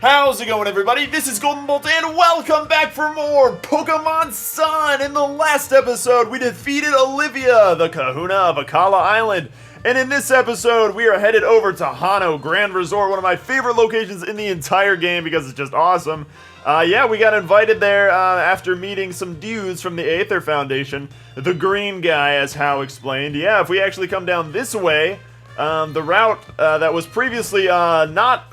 How's it going, everybody? This is GoldenboltLP, and welcome back for more Pokemon Sun! In the last episode, we defeated Olivia, the Kahuna of Akala Island. And in this episode, we are headed over to Hano Grand Resort, one of my favorite locations in the entire game because it's just awesome. Yeah, we got invited there after meeting some dudes from the Aether Foundation. The green guy, as Hao explained. Yeah, if we actually come down this way, the route that was previously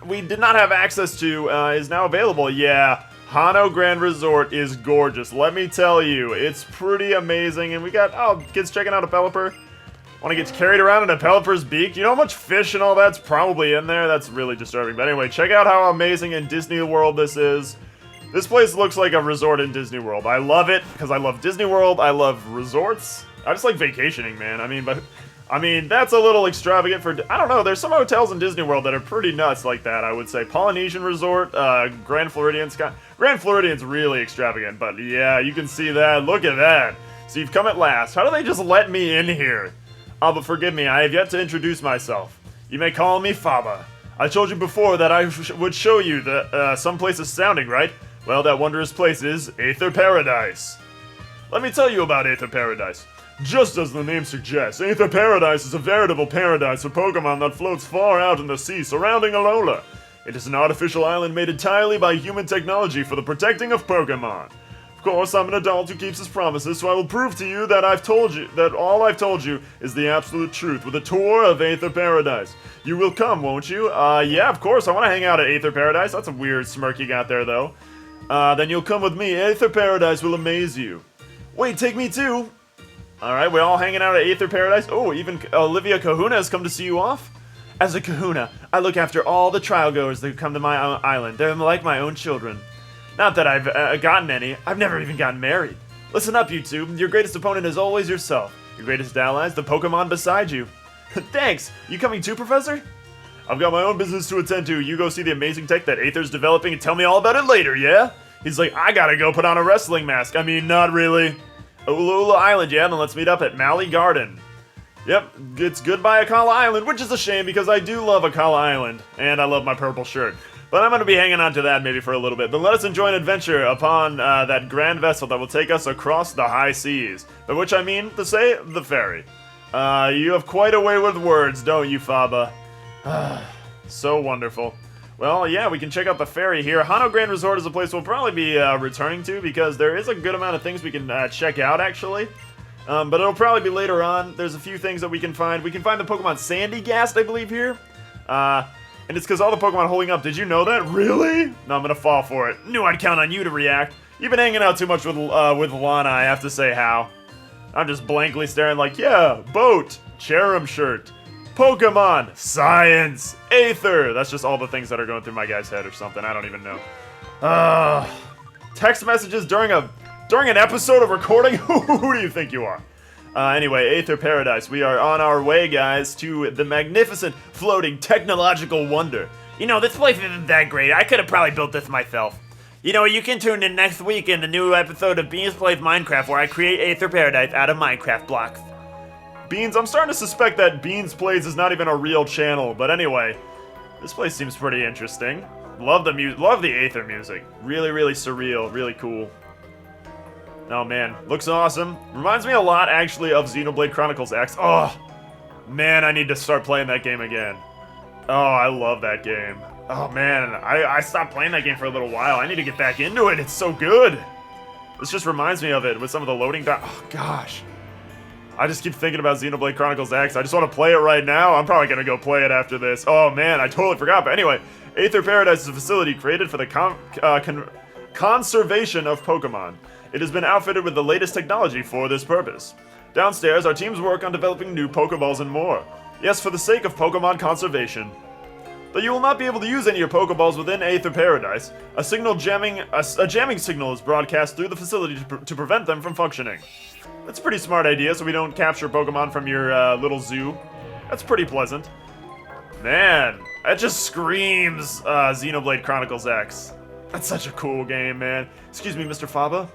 we did not have access to is now available. Yeah, Hano Grand Resort is gorgeous. Let me tell you, it's pretty amazing. And we got, kids checking out a Pelipper. Want to get carried around in a Pelipper's beak? You know how much fish and all that's probably in there? That's really disturbing. But anyway, check out how amazing in Disney World this is. This place looks like a resort in Disney World. I love it because I love Disney World. I love resorts. I just like vacationing, man. I mean, that's a little extravagant for... I don't know, there's some hotels in Disney World that are pretty nuts like that, I would say. Polynesian Resort, Grand Floridian. Grand Floridian's really extravagant, but yeah, you can see that. Look at that. So you've come at last. How do they just let me in here? Oh, but forgive me, I have yet to introduce myself. You may call me Faba. I told you before that I would show you some place astounding, right? Well, that wondrous place is Aether Paradise. Let me tell you about Aether Paradise. Just as the name suggests, Aether Paradise is a veritable paradise for Pokémon that floats far out in the sea surrounding Ula'ula. It is an artificial island made entirely by human technology for the protecting of Pokémon. Of course, I'm an adult who keeps his promises, so I will prove to you that all I've told you is the absolute truth with a tour of Aether Paradise. You will come, won't you? Yeah, of course, I want to hang out at Aether Paradise. That's a weird smirk you got there, though. Then you'll come with me. Aether Paradise will amaze you. Wait, take me too. Alright, we're all hanging out at Aether Paradise. Oh, even Olivia Kahuna has come to see you off? As a Kahuna, I look after all the trial goers that come to my island. They're like my own children. Not that I've gotten any. I've never even gotten married. Listen up, you two. Your greatest opponent is always yourself. Your greatest ally is the Pokemon beside you. Thanks. You coming too, Professor? I've got my own business to attend to. You go see the amazing tech that Aether's developing and tell me all about it later, yeah? He's like, I gotta go put on a wrestling mask. I mean, not really. Ula'ula Island, yeah, then let's meet up at Mally Garden. Yep, it's goodbye Akala Island, which is a shame because I do love Akala Island, and I love my purple shirt. But I'm going to be hanging on to that maybe for a little bit. But let us enjoy an adventure upon that grand vessel that will take us across the high seas. By which I mean to say, the ferry. You have quite a way with words, don't you, Faba? So wonderful. Well, yeah, we can check out the ferry here. Hano Grand Resort is a place we'll probably be returning to because there is a good amount of things we can check out, actually. But it'll probably be later on. There's a few things that we can find. We can find the Pokemon Sandygast, I believe, here. And it's because all the Pokemon holding up. Did you know that? Really? No, I'm gonna fall for it. Knew I'd count on you to react. You've been hanging out too much with Lana, I have to say, How. I'm just blankly staring like, yeah, boat, Cherim shirt, Pokemon, science, Aether. That's just all the things that are going through my guy's head or something. I don't even know. Text messages during an episode of recording? Who do you think you are? Anyway, Aether Paradise. We are on our way, guys, to the magnificent floating technological wonder. You know, this place isn't that great. I could have probably built this myself. You know, you can tune in next week in the new episode of Beans Plays Minecraft where I create Aether Paradise out of Minecraft blocks. Beans, I'm starting to suspect that Beans Plays is not even a real channel, but anyway, this place seems pretty interesting. Love the Aether music. Really, really surreal, really cool. Oh man, looks awesome. Reminds me a lot, actually, of Xenoblade Chronicles X. Oh, man, I need to start playing that game again. Oh, I love that game. Oh man, I stopped playing that game for a little while. I need to get back into it, it's so good. This just reminds me of it with some of the loading oh gosh. I just keep thinking about Xenoblade Chronicles X. I just want to play it right now. I'm probably going to go play it after this. Oh man, I totally forgot. But anyway, Aether Paradise is a facility created for the conservation of Pokemon. It has been outfitted with the latest technology for this purpose. Downstairs, our teams work on developing new Pokeballs and more. Yes, for the sake of Pokemon conservation. Though you will not be able to use any of your Pokeballs within Aether Paradise, a jamming signal is broadcast through the facility to prevent them from functioning. That's a pretty smart idea, so we don't capture Pokemon from your little zoo. That's pretty pleasant. Man, that just screams Xenoblade Chronicles X. That's such a cool game, man. Excuse me, Mr. Faba?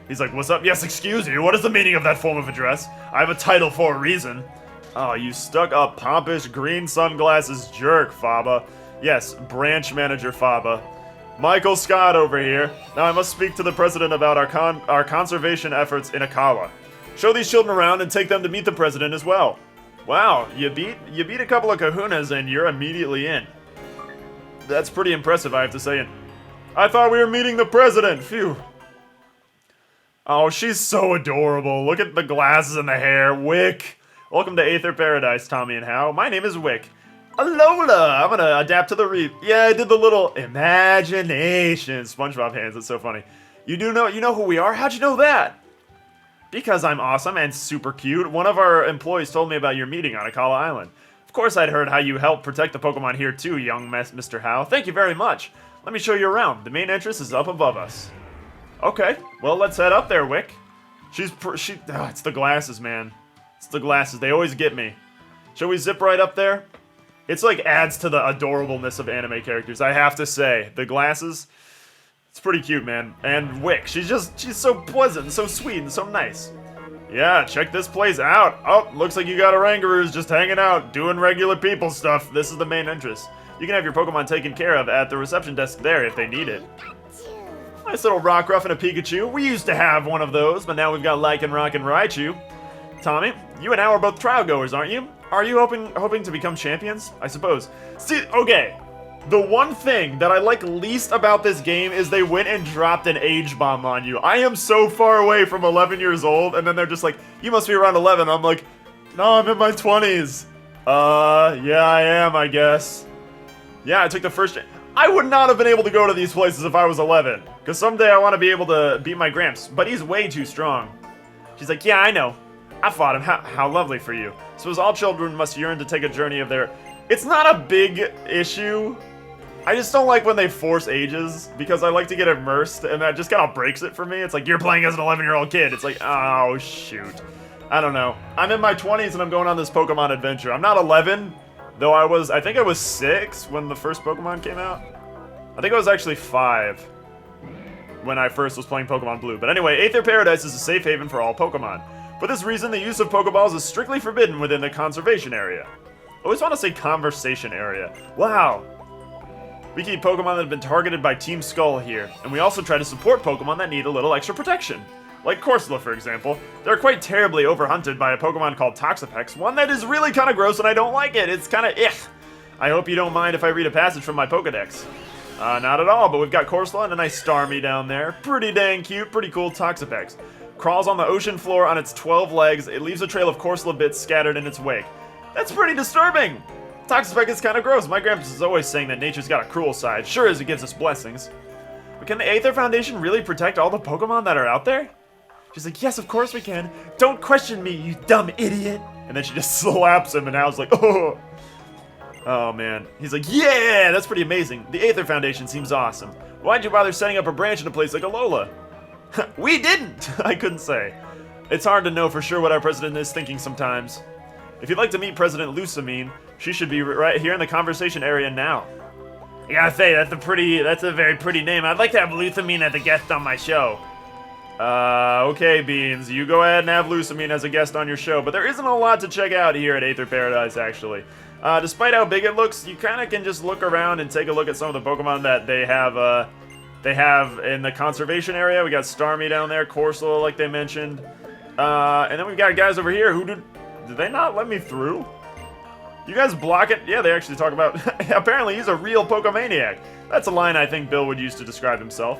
He's like, what's up? Yes, excuse you. What is the meaning of that form of address? I have a title for a reason. Oh, you stuck-up, pompous, green sunglasses jerk, Faba. Yes, branch manager Faba. Michael Scott over here. Now I must speak to the president about our conservation efforts in Akala. Show these children around and take them to meet the president as well. Wow, you beat a couple of kahunas and you're immediately in. That's pretty impressive, I have to say. And I thought we were meeting the president. Phew. Oh, she's so adorable. Look at the glasses and the hair. Wick. Welcome to Aether Paradise, Tommy and Hao. My name is Wick. Ula'ula. I'm gonna adapt to the reef. Yeah, I did the little imagination SpongeBob hands. It's so funny. You know who we are? How'd you know that? Because I'm awesome and super cute. One of our employees told me about your meeting on Akala Island. Of course I'd heard how you helped protect the Pokemon here too, young Mr. Hao. Thank you very much. Let me show you around. The main entrance is up above us. Okay, well let's head up there, Wick. It's the glasses, man. It's the glasses. They always get me. Shall we zip right up there? It's like adds to the adorableness of anime characters, I have to say. The glasses, it's pretty cute, man. And Wick, she's so pleasant and so sweet and so nice. Yeah, check this place out. Oh, looks like you got orangaroos just hanging out, doing regular people stuff. This is the main entrance. You can have your Pokemon taken care of at the reception desk there if they need it. Nice little Rockruff and a Pikachu. We used to have one of those, but now we've got Lycanroc and Raichu. Tommy, you and Al are both trial goers, aren't you? Are you hoping to become champions? I suppose. See, okay. The one thing that I like least about this game is they went and dropped an age bomb on you. I am so far away from 11 years old, and then they're just like, you must be around 11. I'm like, no, I'm in my 20s. Yeah, I am, I guess. Yeah, I took the first... I would not have been able to go to these places if I was 11. Because someday I want to be able to beat my Gramps, but he's way too strong. She's like, yeah, I know. I fought him. How lovely for you. Suppose all children must yearn to take a journey of their... It's not a big issue. I just don't like when they force ages, because I like to get immersed, and that just kind of breaks it for me. It's like, you're playing as an 11-year-old kid. It's like, oh, shoot. I don't know. I'm in my 20s, and I'm going on this Pokemon adventure. I'm not 11, though I think I was 6 when the first Pokemon came out. I think I was actually 5 when I first was playing Pokemon Blue. But anyway, Aether Paradise is a safe haven for all Pokemon. For this reason, the use of Pokeballs is strictly forbidden within the conservation area. I always want to say conversation area. Wow. We keep Pokemon that have been targeted by Team Skull here, and we also try to support Pokemon that need a little extra protection. Like Corsola, for example. They're quite terribly overhunted by a Pokemon called Toxapex, one that is really kind of gross and I don't like it. It's kind of I hope you don't mind if I read a passage from my Pokedex. Not at all, but we've got Corsola and a nice Starmie down there. Pretty dang cute, pretty cool Toxapex. Crawls on the ocean floor on its 12 legs. It leaves a trail of Corsola bits scattered in its wake. That's pretty disturbing. Toxapex is kind of gross. My grandpa is always saying that nature's got a cruel side, sure as it gives us blessings. But can the Aether Foundation really protect all the Pokemon that are out there? She's like, yes, of course we can. Don't question me, you dumb idiot. And then she just slaps him, and Al's like, oh. Oh, man. He's like, yeah, that's pretty amazing. The Aether Foundation seems awesome. Why'd you bother setting up a branch in a place like Ula'ula? We didn't! I couldn't say. It's hard to know for sure what our president is thinking sometimes. If you'd like to meet President Lusamine, she should be right here in the conversation area now. I gotta say, that's a very pretty name. I'd like to have Lusamine as a guest on my show. Okay, Beans. You go ahead and have Lusamine as a guest on your show, but there isn't a lot to check out here at Aether Paradise, actually. Despite how big it looks, you kind of can just look around and take a look at some of the Pokemon that they have in the conservation area. We got Starmie down there, Corsola, like they mentioned. And then we've got guys over here who did they not let me through? You guys block it? Yeah, they actually talk about... Apparently, he's a real Pokemaniac. That's a line I think Bill would use to describe himself.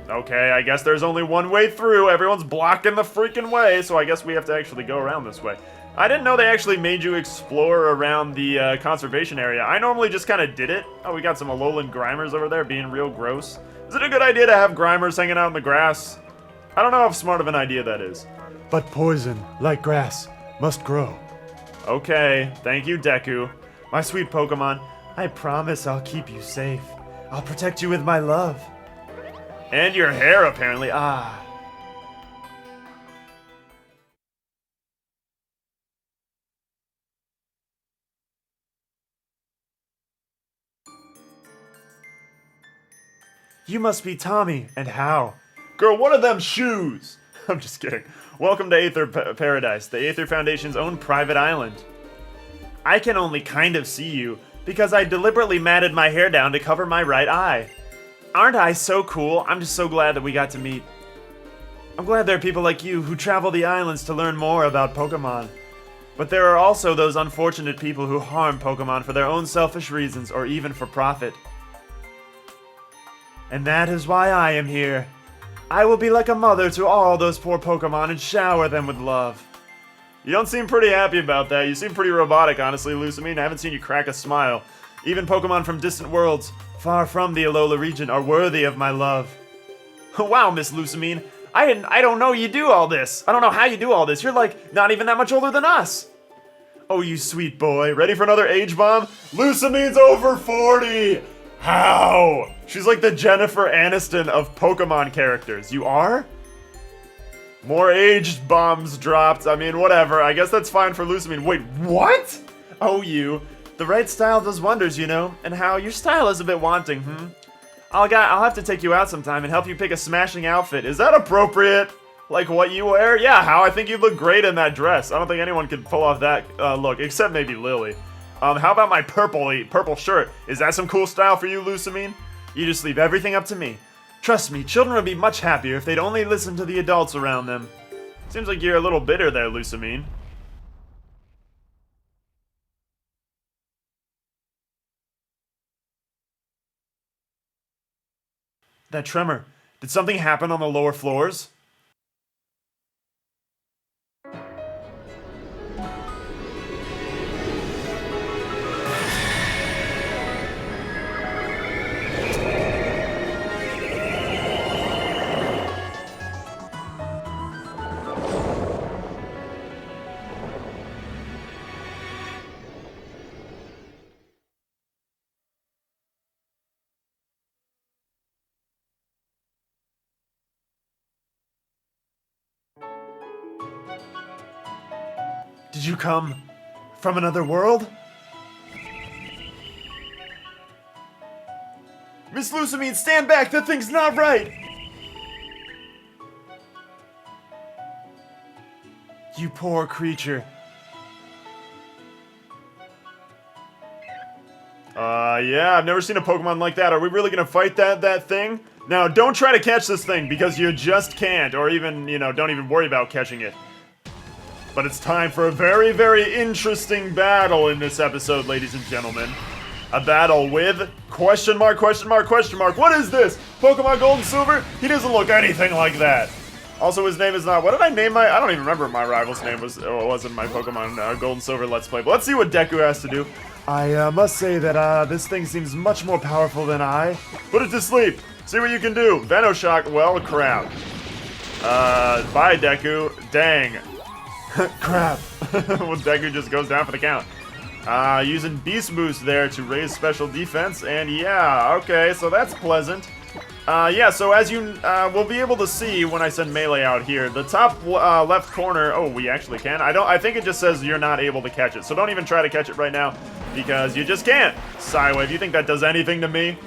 Okay, I guess there's only one way through. Everyone's blocking the freaking way, so I guess we have to actually go around this way. I didn't know they actually made you explore around the conservation area. I normally just kind of did it. Oh, we got some Alolan Grimers over there being real gross. Is it a good idea to have Grimers hanging out in the grass? I don't know how smart of an idea that is. But poison, like grass, must grow. Okay, thank you, Deku. My sweet Pokemon, I promise I'll keep you safe. I'll protect you with my love. And your hair, apparently. Ah. You must be Tommy, and how? Girl, what are them shoes? I'm just kidding. Welcome to Aether Paradise, the Aether Foundation's own private island. I can only kind of see you, because I deliberately matted my hair down to cover my right eye. Aren't I so cool? I'm just so glad that we got to meet. I'm glad there are people like you who travel the islands to learn more about Pokemon. But there are also those unfortunate people who harm Pokemon for their own selfish reasons or even for profit. And that is why I am here. I will be like a mother to all those poor Pokemon and shower them with love. You don't seem pretty happy about that. You seem pretty robotic, honestly, Lusamine. I haven't seen you crack a smile. Even Pokemon from distant worlds, far from the Ula'ula region, are worthy of my love. Wow, Miss Lusamine. I don't know you do all this. I don't know how you do all this. You're like not even that much older than us. Oh, you sweet boy. Ready for another age bomb? Lusamine's over 40. How? She's like the Jennifer Aniston of Pokemon characters. You are? More aged bombs dropped. I mean, whatever. I guess that's fine for Lusamine. Wait, what? Oh, you. The right style does wonders, you know. And how your style is a bit wanting, I'll have to take you out sometime and help you pick a smashing outfit. Is that appropriate? Like what you wear? Yeah, how? I think you'd look great in that dress. I don't think anyone could pull off that look, except maybe Lily. How about my purple shirt? Is that some cool style for you, Lusamine? You just leave everything up to me. Trust me, children would be much happier if they'd only listen to the adults around them. Seems like you're a little bitter there, Lusamine. That tremor. Did something happen on the lower floors? Did you come from another world? Miss Lusamine, stand back! That thing's not right! You poor creature. Yeah, I've never seen a Pokemon like that. Are we really gonna fight that thing? Now, don't try to catch this thing, because you just can't, or even, don't even worry about catching it. But it's time for a very, very interesting battle in this episode, ladies and gentlemen. A battle with question mark, question mark, question mark. What is this? Pokemon Gold and Silver? He doesn't look anything like that. Also, his name is not... What did I name my... I don't even remember what my rival's name was in my Pokemon Gold and Silver Let's Play. But let's see what Deku has to do. I must say that this thing seems much more powerful than I. Put it to sleep. See what you can do. Venoshock, well, crap. Bye, Deku. Dang. Crap. Well, Deku just goes down for the count. Using Beast Boost there to raise special defense, and yeah, okay, so that's pleasant. Yeah, so as you will be able to see when I send Melee out here, the top left corner, oh, we actually can. I think it just says you're not able to catch it, so don't even try to catch it right now, because you just can't. Psywave, you think that does anything to me?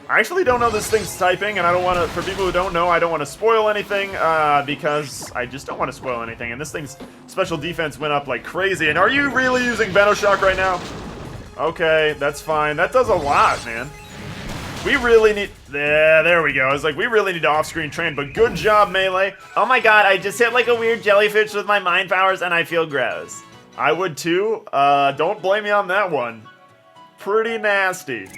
I actually don't know this thing's typing, and I don't want to, for people who don't know, I don't want to spoil anything, because I just don't want to spoil anything, and this thing's special defense went up like crazy, and are you really using Venoshock right now? Okay, that's fine. That does a lot, man. We really need, there we go. I was like, we really need to off-screen train, but good job, Melee. Oh my god, I just hit like a weird jellyfish with my mind powers, and I feel gross. I would too. Don't blame me on that one. Pretty nasty.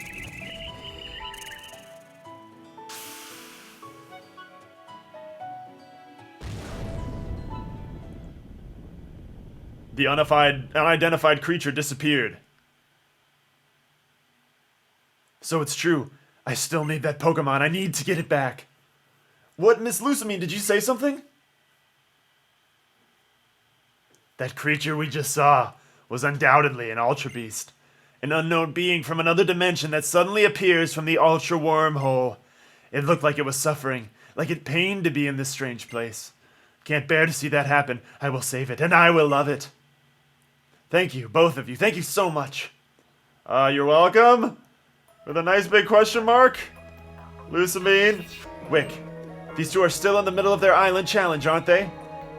The unidentified creature disappeared. So it's true. I still need that Pokemon. I need to get it back. What, Miss Lusamine, did you say something? That creature we just saw was undoubtedly an Ultra Beast. An unknown being from another dimension that suddenly appears from the Ultra Wormhole. It looked like it was suffering, like it pained to be in this strange place. Can't bear to see that happen. I will save it, and I will love it. Thank you, both of you. Thank you so much. You're welcome. With a nice big question mark. Lusamine. Wick. These two are still in the middle of their island challenge, aren't they?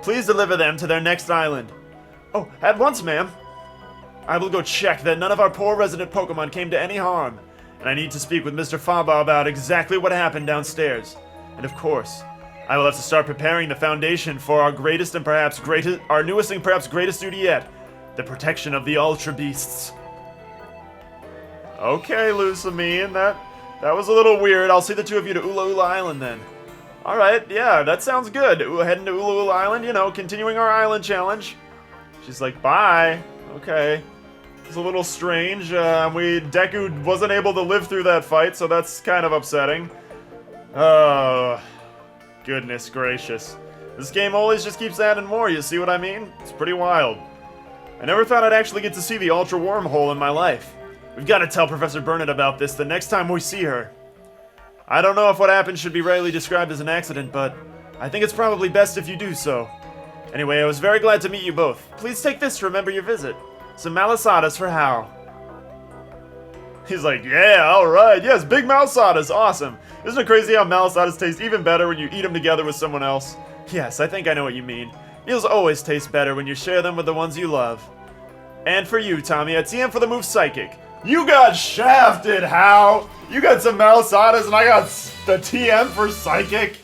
Please deliver them to their next island. Oh, at once, ma'am. I will go check that none of our poor resident Pokemon came to any harm. and I need to speak with Mr. Faba about exactly what happened downstairs. And of course, I will have to start preparing the foundation for our newest and perhaps greatest duty yet, the protection of the Ultra Beasts. Okay, Lusamine, that was a little weird. I'll see the two of you to Ula'ula Island then. Alright, yeah, that sounds good. Heading to Ula'ula Island, continuing our island challenge. She's like, bye. Okay. It's a little strange. Deku wasn't able to live through that fight, so that's kind of upsetting. Oh, goodness gracious. This game always just keeps adding more, you see what I mean? It's pretty wild. I never thought I'd actually get to see the Ultra Wormhole in my life. We've got to tell Professor Burnett about this the next time we see her. I don't know if what happened should be rightly described as an accident, but I think it's probably best if you do so. Anyway, I was very glad to meet you both. Please take this to remember your visit. Some malasadas for Hao. He's like, yeah, alright, yes, big malasadas, awesome. Isn't it crazy how malasadas taste even better when you eat them together with someone else? Yes, I think I know what you mean. Meals always taste better when you share them with the ones you love. And for you, Tommy, a TM for the move Psychic. You got shafted, Hao! You got some malasadas and I got the TM for Psychic?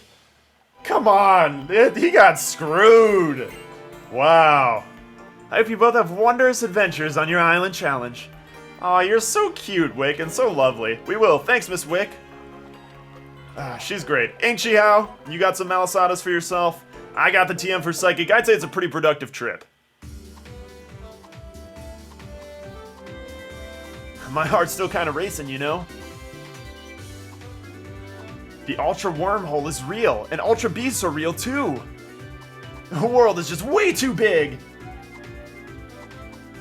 Come on, he got screwed. Wow. I hope you both have wondrous adventures on your island challenge. Aw, you're so cute, Wick, and so lovely. We will. Thanks, Miss Wick. She's great. Ain't she, Hao? You got some malasadas for yourself? I got the TM for Psychic. I'd say it's a pretty productive trip. My heart's still kind of racing, you know? The Ultra Wormhole is real, and Ultra Beasts are real too. The world is just way too big.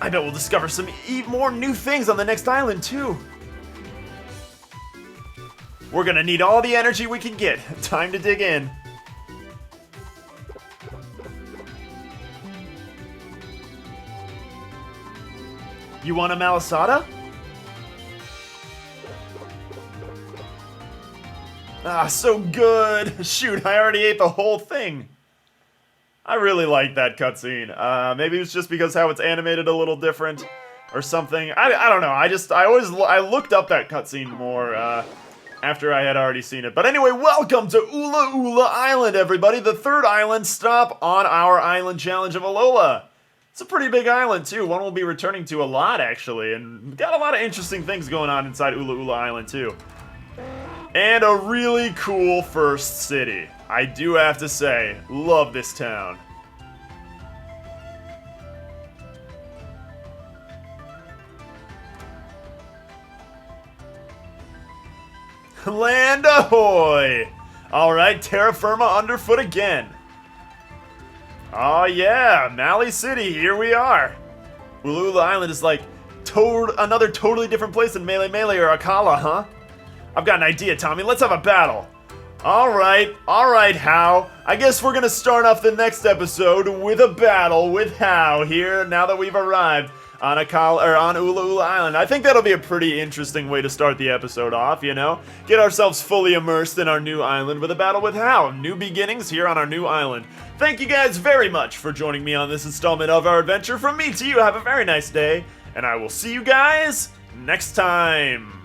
I bet we'll discover some more new things on the next island too. We're gonna need all the energy we can get. Time to dig in. You want a malasada? Ah, so good! Shoot, I already ate the whole thing! I really like that cutscene. Maybe it's just because how it's animated a little different or something. I don't know, I looked up that cutscene more after I had already seen it. But anyway, welcome to Ula'ula Island, everybody! The third island stop on our island challenge of Alola. It's a pretty big island, too. One we'll be returning to a lot, actually. And got a lot of interesting things going on inside Ula'ula Island, too. And a really cool first city. I do have to say, love this town. Land ahoy! Alright, terra firma underfoot again. Oh yeah, Mali City, here we are. Ula'ula Island is like another totally different place than Melee Melee or Akala, huh? I've got an idea, Tommy. Let's have a battle. Alright, Hao. I guess we're gonna start off the next episode with a battle with Hao here, now that we've arrived on Ula'ula Island. I think that'll be a pretty interesting way to start the episode off, you know? Get ourselves fully immersed in our new island with a battle with Hao. New beginnings here on our new island. Thank you guys very much for joining me on this installment of our adventure. From me to you, have a very nice day, and I will see you guys next time.